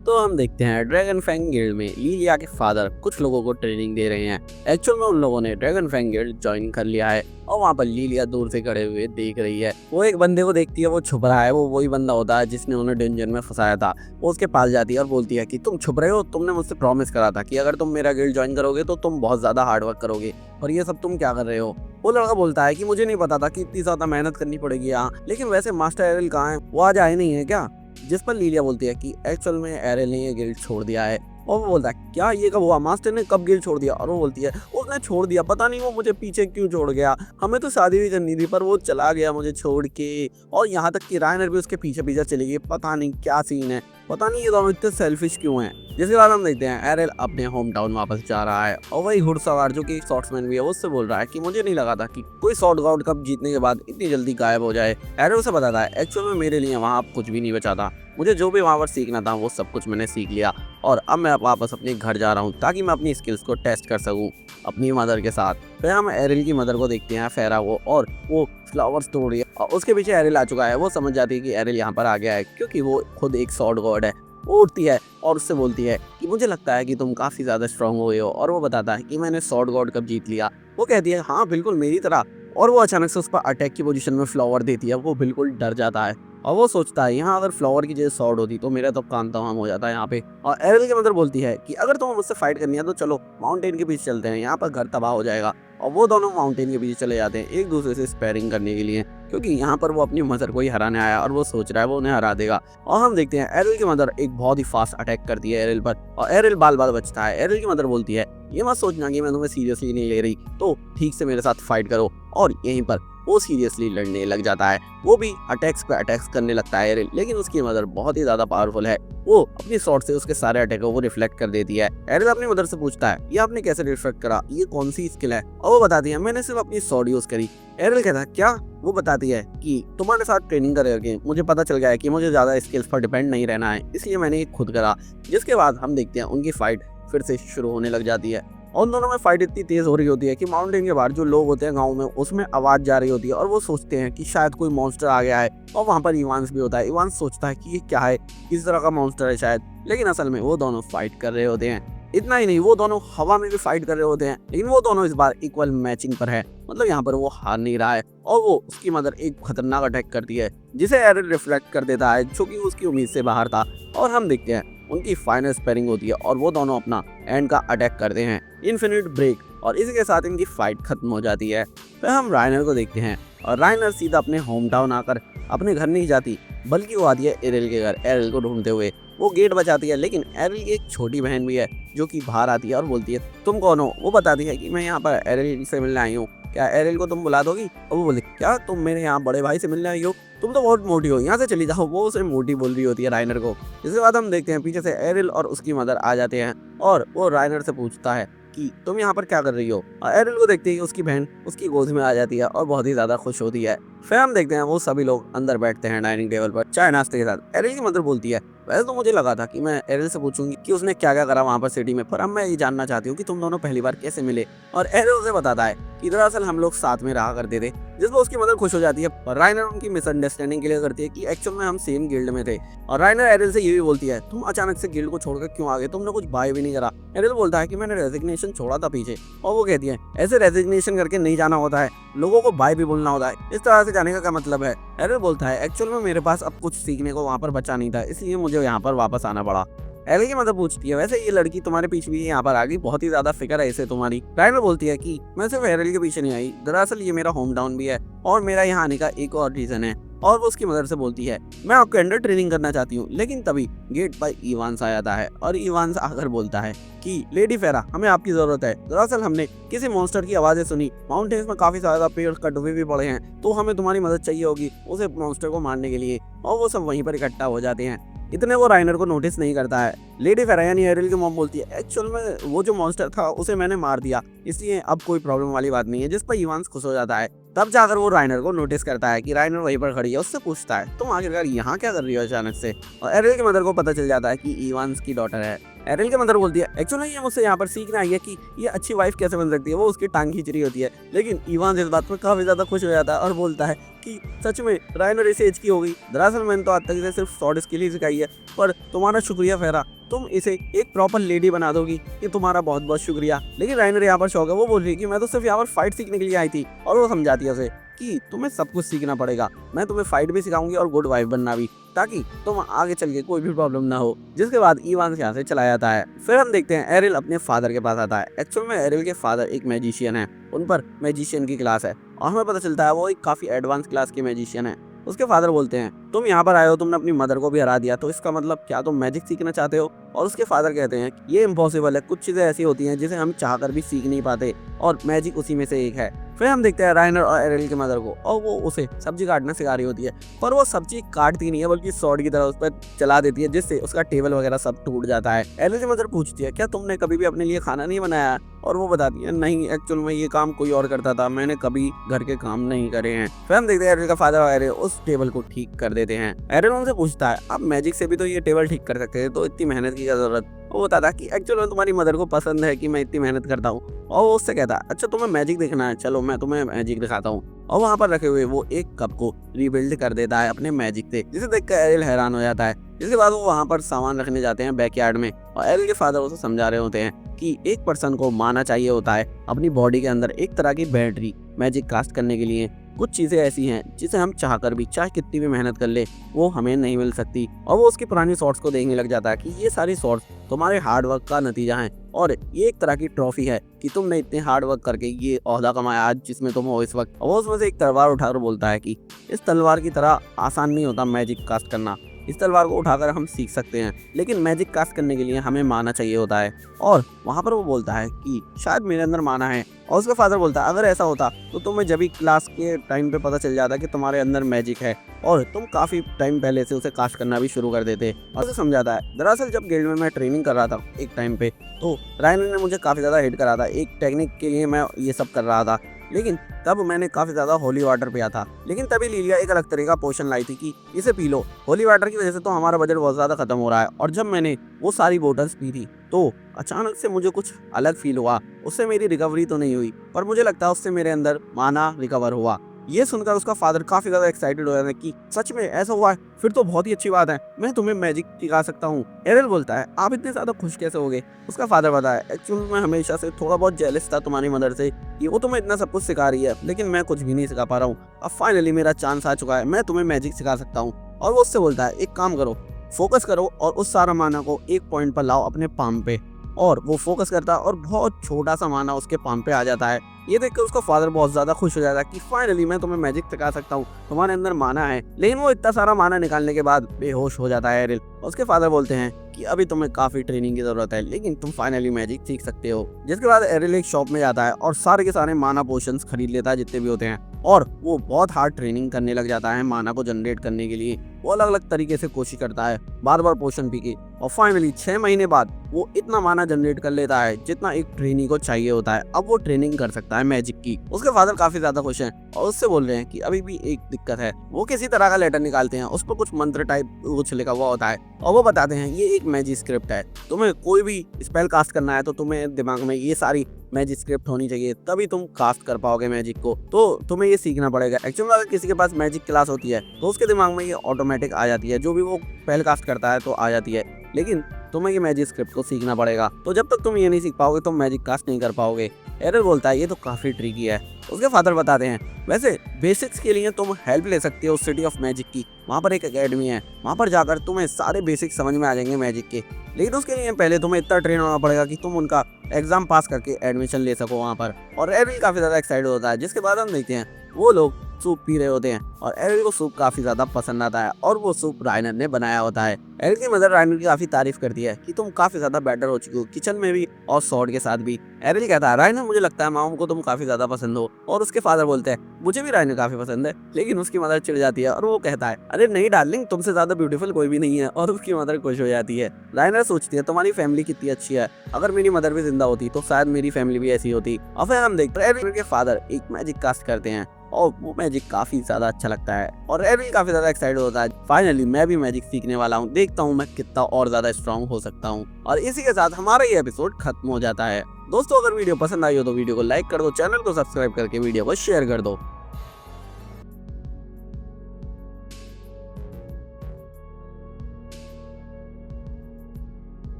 तो हम देखते हैं ड्रैगन फैंग गिल्ड में लिलिया के फादर कुछ लोगों को ट्रेनिंग दे रहे हैं। एक्चुअल में उन लोगों ने ड्रैगन फैंग गिल्ड ज्वाइन कर लिया है और वहाँ पर लिलिया दूर से खड़े हुए देख रही है। वो एक बंदे को देखती है, वो छुप रहा है, वो वही बंदा होता है जिसने उन्हें डेंजर में फंसाया था। वो उसके पास जाती है और बोलती है कि तुम छुप रहे हो, तुमने मुझसे प्रॉमिस करा था कि अगर तुम मेरा गिल्ड ज्वाइन करोगे तो तुम बहुत ज्यादा हार्ड वर्क करोगे, और ये सब तुम क्या कर रहे हो। वो लड़का बोलता है कि मुझे नहीं पता था कि इतनी ज्यादा मेहनत करनी पड़ेगी यहाँ, लेकिन वैसे मास्टर एरिल कहाँ है, वो आज आए नहीं है क्या। जिस पर लिलिया बोलती है कि एक्चुअल में एरिल ने ये गिल्ड छोड़ दिया है। और वो बोलता है क्या ये कब हुआ, मास्टर ने कब गिल्ड छोड़ दिया। और वो बोलती है उसने छोड़ दिया, पता नहीं वो मुझे पीछे क्यों छोड़ गया, हमें तो शादी भी करनी थी पर वो चला गया मुझे छोड़ के, और यहाँ तक कि रायनर भी उसके पीछे पीछे चली गई, पता नहीं क्या सीन है, पता नहीं ये दोनों इतने सेल्फिश क्यों हैं। जिसके बाद हम देखते हैं एरिल अपने होम टाउन वापस जा रहा है और वही घुड़सवार जो कि एक शॉर्ट्समैन भी है उससे बोल रहा है कि मुझे नहीं लगा था कि कोई शॉर्ट वर्ल्ड कप जीतने के बाद इतनी जल्दी गायब हो जाए। एरिल उसे बताता है एक्चुअल में मेरे लिए वहाँ कुछ भी नहीं बचा था, मुझे जो भी वहाँ पर सीखना था वो सब कुछ मैंने सीख लिया, और अब मैं वापस अपने घर जा रहा हूँ ताकि मैं अपनी स्किल्स को टेस्ट कर सकूँ अपनी मदर के साथ। फिर हम एरिल की मदर को देखते हैं, फेरा को, और वो फ्लावर्स तोड़ रही है और उसके पीछे एरिल आ चुका है। वो समझ जाती है कि एरिल यहाँ पर आ गया है क्योंकि वो खुद एक सॉर्ड गॉड है। वो उठती है और उससे बोलती है कि मुझे लगता है कि तुम काफ़ी ज़्यादा स्ट्रांग हुए हो, और वो बताता है कि मैंने सॉर्ड गॉड कब जीत लिया। वो कहती है हाँ बिल्कुल मेरी तरह, और वो अचानक से उस पर अटैक की पोजीशन में फ्लावर देती है। वो बिल्कुल डर जाता है और वो सोचता है यहाँ अगर फ्लावर की जगह सॉर्ड होती तो मेरा तो काम तमाम हो जाता है यहाँ पे। और एरिल की मदर बोलती है कि अगर तुम्हें मुझसे फाइट करनी है तो चलो माउंटेन के पीछे चलते हैं, यहाँ पर घर तबाह हो जाएगा। और वो दोनों माउंटेन के पीछे चले जाते हैं एक दूसरे से स्पेयरिंग करने के लिए, क्योंकि यहाँ पर वो अपनी मदर को ही हराने आया और वो सोच रहा है वो उन्हें हरा देगा। और हम देखते हैं एरिल की मदर एक बहुत ही फास्ट अटैक करती है एरिल पर, और एरिल बाल बाल बचता है। एरिल की मदर बोलती है ये मत सोचना कि मैं तुम्हें सीरियसली नहीं ले रही, तो ठीक से मेरे साथ फाइट करो। और यहीं पर वो सीरियसली लड़ने लग जाता है, वो भी अटैक्स पे अटैक्स करने लगता है एरिल, लेकिन उसकी मदर बहुत ही ज्यादा पावरफुल है। वो अपनी शॉट से उसके सारे अटैकों को रिफ्लेक्ट कर देती है। एरिल अपनी मदर से पूछता है ये आपने कैसे रिफ्लेक्ट करा, ये कौन सी स्किल है, और वो बताती है मैंने सिर्फ अपनी शॉट यूज करी। एरिल कहता है क्या। वो बताती है कि तुम्हारे साथ ट्रेनिंग करके मुझे पता चल गया है कि मुझे ज्यादा स्किल्स पर डिपेंड नहीं रहना है, इसलिए मैंने ये खुद करा। जिसके बाद हम देखते हैं उनकी फाइट फिर से शुरू होने लग जाती है, और उन दोनों में फाइट इतनी तेज हो रही होती है कि माउंटेन के बाहर जो लोग होते हैं गांव में उसमें आवाज जा रही होती है, और वो सोचते हैं कि शायद कोई मॉन्स्टर आ गया है। और वहां पर इवांस भी होता है। इवांस सोचता है कि ये क्या है, किस तरह का मॉन्स्टर है शायद, लेकिन असल में वो दोनों फाइट कर रहे होते हैं। इतना ही नहीं, वो दोनों हवा में भी फाइट कर रहे होते हैं, लेकिन वो दोनों इस बार इक्वल मैचिंग पर है, मतलब यहाँ पर वो हार नहीं रहा है। और वो उसकी मदर एक खतरनाक अटैक करती है जिसे एरिल रिफ्लेक्ट कर देता है, जो कि उसकी उम्मीद से बाहर था। और हम देखते हैं उनकी फाइनल स्पेयरिंग होती है और वो दोनों अपना एंड का अटैक करते हैं, इन्फिनिट ब्रेक, और इसी के साथ इनकी फाइट खत्म हो जाती है। फिर हम रायनर को देखते हैं, और रायनर सीधा अपने होम टाउन आकर अपने घर नहीं जाती, बल्कि वो आती है एरिल के घर एरिल को ढूंढते हुए। वो गेट बचाती है, लेकिन एरिल की एक छोटी बहन भी है जो कि बाहर आती है और बोलती है तुम कौन हो। वो बताती है कि मैं यहाँ पर एरिल से मिलने आई हूँ, क्या एरिल को तुम बुला दोगी। और वो बोलती क्या तुम मेरे यहाँ बड़े भाई से मिलने आई हो, तुम तो बहुत मोटी हो, यहाँ से चली जाओ। वो उसे मोटी बोल रही होती है रायनर को। इसके बाद हम देखते हैं पीछे से एरिल और उसकी मदर आ जाते हैं, और वो रायनर से पूछता है कि तुम यहाँ पर क्या कर रही हो। और एरिल को देखते ही उसकी बहन उसकी गोद में आ जाती है और बहुत ही ज्यादा खुश होती है। फिर हम देखते हैं वो सभी लोग अंदर बैठते हैं डाइनिंग टेबल पर चाय नाश्ते के साथ। एरिल की मदर बोलती है वैसे तो मुझे लगा था कि मैं एरिल से पूछूंगी कि उसने क्या क्या करा वहाँ पर सिटी में, पर अब मैं ये जानना चाहती हूँ कि तुम दोनों पहली बार कैसे मिले। और एरिल उसे बताता है कि दरअसल हम लोग साथ में रहा करते थे, जिस पर उसकी मदर खुश हो जाती है। और रायनर उनकी मिसअंडरस्टैंडिंग क्लियर करती है कि एक्चुअल में हम सेम गिल्ड में थे। और रायनर एरिल से ये भी बोलती है तुम अचानक से गिल्ड को छोड़कर क्यों आ गए, तुमने कुछ बाय भी नहीं करा। एरिल बोलता है कि मैंने रेजिग्नेशन छोड़ा था पीछे। और वो कहती है ऐसे रेजिग्नेशन करके नहीं जाना होता है, लोगों को बाय भी बोलना होता है, इस तरह से जाने का क्या मतलब है। एरिल बोलता है एक्चुअल में मेरे पास अब कुछ सीखने को वहाँ पर बचा नहीं था, इसलिए मुझे यहाँ पर वापस आना पड़ा। एरिल की मदर पूछती है वैसे ये लड़की तुम्हारे पीछे भी यहाँ पर आ गई, बहुत ही ज्यादा फिक्र है इसे तुम्हारी। रायनर बोलती है कि मैं सिर्फ एरिल के पीछे नहीं आई, दरअसल ये मेरा होम टाउन भी है और मेरा यहाँ आने का एक और रीजन है। और वो उसकी मदर से बोलती है मैं आपके अंडर ट्रेनिंग करना चाहती हूँ। लेकिन तभी गेट पर इवांस आ जाता है, और इवांस आकर बोलता है कि लेडी फेरा हमें आपकी जरूरत है। दरअसल हमने किसी मॉन्स्टर की आवाजें सुनी, माउंटेन्स में काफी ज्यादा पेड़ कट हुए भी पड़े हैं, तो हमें तुम्हारी मदद चाहिए होगी उसे मॉन्स्टर को मारने के लिए। और वो सब वहीं पर इकट्ठा हो जाते हैं। इतने वो रायनर को नोटिस नहीं करता है। लेडी फेरा यानी एरिल की मॉम बोलती है एक्चुअल में वो जो मॉन्स्टर था उसे मैंने मार दिया, इसलिए अब कोई प्रॉब्लम वाली बात नहीं है। जिस पर इवांस खुश हो जाता है। तब जाकर वो रायनर को नोटिस करता है कि रायनर वहीं पर खड़ी है। उससे पूछता है तुम आखिरकार यहाँ क्या कर रही हो अचानक से। और एरिल की मदर को पता चल जाता है कि इवांस की डॉटर है। एरिल की मदर बोलती है एक्चुअली ये मुझसे यहाँ पर सीखना आई है कि ये अच्छी वाइफ कैसे बन सकती है। वो उसकी टांग खींच रही होती है, लेकिन इवांस इस बात पर काफी ज्यादा खुश हो जाता है और बोलता है कि सच में रायनर इसे एज की हो गई। दरअसल मैंने तो आज तक इसे सिर्फ शॉर्ट स्किल ही सिखाई है, पर तुम्हारा शुक्रिया फेरा, तुम इसे एक प्रॉपर लेडी बना दोगी, ये तुम्हारा बहुत बहुत शुक्रिया। लेकिन रायनर यहाँ पर शौक है, वो बोल रही है कि मैं तो सिर्फ यहाँ पर फाइट सीखने के लिए आई थी, और वो समझाती है उसे कि तुम्हें सब कुछ सीखना पड़ेगा, मैं तुम्हें फाइट भी सिखाऊंगी और गुड वाइफ बनना भी, ताकि तुम आगे चल के कोई भी प्रॉब्लम ना हो। जिसके बाद इवान यहाँ से चला जाता है। फिर हम देखते हैं एरिल अपने फादर के पास आता है। एक्चुअल में एरिल के फादर एक मैजिशियन है, उन पर मैजिशियन की क्लास है, और हमें पता चलता है वो एक काफी एडवांस क्लास के मैजिशियन है। उसके फादर बोलते हैं तुम यहाँ पर आए हो, तुमने अपनी मदर को भी हरा दिया, तो इसका मतलब क्या तुम मैजिक सीखना चाहते हो? और उसके फादर कहते हैं ये इम्पॉसिबल है, कुछ चीजें ऐसी होती हैं जिसे हम चाहकर भी सीख नहीं पाते, और मैजिक उसी में से एक है। फिर हम देखते हैं रायनर और एरिल के मदर को, और वो उसे सब्जी काटना सिखा रही होती है, पर वो सब्जी काटती नहीं है बल्कि सॉर्ड की तरह उस पर चला देती है, जिससे उसका टेबल वगैरह सब टूट जाता है। एरिल की मदर पूछती है क्या तुमने कभी भी अपने लिए खाना नहीं बनाया? और वो बताती है नहीं, एक्चुअल में ये काम कोई और करता था, मैंने कभी घर के काम नहीं करे हैं। फिर हम देखते हैं एरिल का फादर और एरिल उस टेबल को ठीक कर देते हैं। एरिल उनसे पूछता है आप मैजिक से भी तो ये टेबल ठीक कर सकते थे, तो इतनी मेहनत की क्या जरूरत? वो बताता कि एक्चुअल में तुम्हारी मदर को पसंद है कि मैं इतनी मेहनत करता हूँ, और वो उससे कहता है अच्छा तुम्हें मैजिक देखना है, चलो मैं तुम्हें मैजिक दिखाता हूँ। और वहाँ पर रखे हुए वो एक कप को रिबिल्ड कर देता है अपने मैजिक से, जिसे देखकर एरिल हैरान हो जाता है। जिसके बाद वो वहाँ पर सामान रखने जाते हैं बैकयार्ड में, और एरिल के फादर उसे समझा रहे होते हैं कि एक पर्सन को माना चाहिए होता है अपनी बॉडी के अंदर एक तरह की बैटरी मैजिक कास्ट करने के लिए। कुछ चीजें ऐसी हैं जिसे हम चाहकर भी चाहे कितनी भी मेहनत कर ले वो हमें नहीं मिल सकती। और वो उसकी पुरानी शॉट्स को देखने लग जाता है कि ये सारी शॉट्स तुम्हारे हार्ड वर्क का नतीजा है, और ये एक तरह की ट्रॉफी है कि तुमने इतने हार्ड वर्क करके ये ओहदा कमाया आज जिसमें तुम हो इस वक्त। और वो उसमें से एक तलवार उठाकर बोलता है कि इस तलवार की तरह आसान नहीं होता मैजिक कास्ट करना, इस तलवार को उठाकर हम सीख सकते हैं, लेकिन मैजिक कास्ट करने के लिए हमें माना चाहिए होता है। और वहाँ पर वो बोलता है कि शायद मेरे अंदर माना है, और उसका फादर बोलता है अगर ऐसा होता तो तुम्हें जब भी क्लास के टाइम पे पता चल जाता कि तुम्हारे अंदर मैजिक है, और तुम काफ़ी टाइम पहले से उसे कास्ट करना भी शुरू कर देते। और उसे समझाता है दरअसल जब गिल्ड में मैं ट्रेनिंग कर रहा था एक टाइम पे, तो रायनर ने मुझे काफ़ी ज़्यादा हिट करा था, एक टेक्निक के लिए मैं ये सब कर रहा था, लेकिन तब मैंने काफ़ी ज़्यादा होली वाटर पिया था। लेकिन तभी लिलिया एक अलग तरह का पोशन लाई थी कि इसे पी लो, होली वाटर की वजह से तो हमारा बजट बहुत ज़्यादा खत्म हो रहा है। और जब मैंने वो सारी बोतल्स पी थी तो अचानक से मुझे कुछ अलग फील हुआ, उससे मेरी रिकवरी तो नहीं हुई, पर मुझे लगता है उससे मेरे अंदर माना रिकवर हुआ। ये सुनकर उसका फादर काफी ज्यादा एक्साइटेड हो जाता है कि सच में ऐसा हुआ है, फिर तो बहुत ही अच्छी बात है, मैं तुम्हें मैजिक सिखा सकता हूँ। एरिल बोलता है आप इतने ज्यादा खुश कैसे हो गए? उसका फादर बताया एक्चुअली मैं हमेशा से थोड़ा बहुत जेलस था तुम्हारी मदर से कि वो तुम्हें इतना सब कुछ सिखा रही है, लेकिन मैं कुछ भी नहीं सिखा पा रहा हूँ। अब फाइनली मेरा चांस आ चुका है, मैं तुम्हें मैजिक सिखा सकता हूँ। और वो उससे बोलता है एक काम करो, फोकस करो और उस सारा माना को एक पॉइंट पर लाओ अपने पाम पे। और वो फोकस करता है और बहुत छोटा सा माना उसके पाम पे आ जाता है। ये देखकर उसका फादर बहुत ज्यादा खुश हो जाता है कि फाइनली मैं तुम्हें मैजिक सिखा सकता हूँ, तुम्हारे अंदर माना है। लेकिन वो इतना सारा माना निकालने के बाद बेहोश हो जाता है एरिल। उसके फादर बोलते हैं कि अभी तुम्हें काफी ट्रेनिंग की जरूरत है, लेकिन तुम फाइनली मैजिक सीख सकते हो। जिसके बाद एरिल एक शॉप में जाता है और सारे के सारे माना पोशंस खरीद लेता है जितने भी होते हैं, और वो बहुत हार्ड ट्रेनिंग करने लग जाता है माना को जनरेट करने के लिए। वो अलग अलग तरीके से कोशिश करता है, बार बार पोशन पी के, और फाइनली 6 महीने बाद वो इतना माना जनरेट कर लेता है जितना एक ट्रेनी को चाहिए होता है। अब वो ट्रेनिंग कर सकता है मैजिक की। उसके फादर काफी ज्यादा खुश हैं और उससे बोल रहे हैं कि अभी भी एक दिक्कत है। वो किसी तरह का लेटर निकालते हैं, उस पर कुछ मंत्र टाइप कुछ लिखा हुआ होता है, और वो बताते हैं ये एक मैजिक स्क्रिप्ट है, तुम्हें कोई भी स्पेल कास्ट करना है तो तुम्हें दिमाग में ये सारी मैजिक स्क्रिप्ट होनी चाहिए, तभी तुम कास्ट कर पाओगे मैजिक को, तो तुम्हें ये सीखना पड़ेगा। एक्चुअली अगर किसी के पास मैजिक क्लास होती है तो उसके दिमाग में ये ऑटोमेटिक आ जाती है, जो भी वो स्पेल कास्ट करता है तो आ जाती है, लेकिन तुम्हें ये मैजिक स्क्रिप्ट को सीखना पड़ेगा। तो जब तक तुम ये नहीं सीख पाओगे तुम मैजिक कास्ट नहीं कर पाओगे। एरिल बोलता है ये तो काफी ट्रिकी है। उसके फादर बताते हैं वैसे बेसिक्स के लिए तुम हेल्प ले सकते हो सिटी ऑफ मैजिक की, वहाँ पर एक एकेडमी है, वहाँ पर जाकर तुम्हें सारे बेसिक्स समझ में आ जाएंगे मैजिक के, लेकिन उसके लिए पहले तुम्हें इतना ट्रेन होना पड़ेगा कि तुम उनका एग्जाम पास करके एडमिशन ले सको वहाँ पर। और एरिल काफी ज्यादा एक्साइटेड होता है। जिसके बाद हम देखते हैं वो लोग सूप पी रहे होते हैं और एरिल को सूप काफी ज्यादा पसंद आता है, और वो सूप रायनर ने बनाया होता है। एरिल की मदर रायनर की काफी तारीफ करती है कि तुम काफी ज्यादा बेटर हो चुकी हो किचन में भी और स्वॉर्ड के साथ भी। एरिल कहता है रायनर मुझे लगता है मामू को तुम काफी ज्यादा पसंद हो, और उसके फादर बोलते हैं मुझे भी रायनर काफी पसंद है। लेकिन उसकी मदर चिढ़ जाती है और वो कहता है अरे नहीं डार्लिंग, तुमसे ज्यादा ब्यूटीफुल कोई भी नहीं है, और उसकी मदर खुश हो जाती है। रायनर सोचती है तुम्हारी फैमिली कितनी अच्छी है, अगर मेरी मदर भी जिंदा होती तो शायद मेरी फैमिली भी ऐसी होती। और फिर हम देखते हैं एरिल के फादर एक मैजिक कास्ट करते हैं और वो मैजिक काफी ज्यादा अच्छा लगता है, और एरिल काफी ज्यादा एक्साइटेड होता है फाइनली मैं भी मैजिक सीखने वाला हूँ, देखता हूँ मैं कितना और ज्यादा स्ट्रांग हो सकता हूँ। और इसी के साथ हमारा ये एपिसोड खत्म हो जाता है। दोस्तों अगर वीडियो पसंद आई हो तो वीडियो को लाइक कर दो, चैनल को सब्सक्राइब करके वीडियो को शेयर कर दो।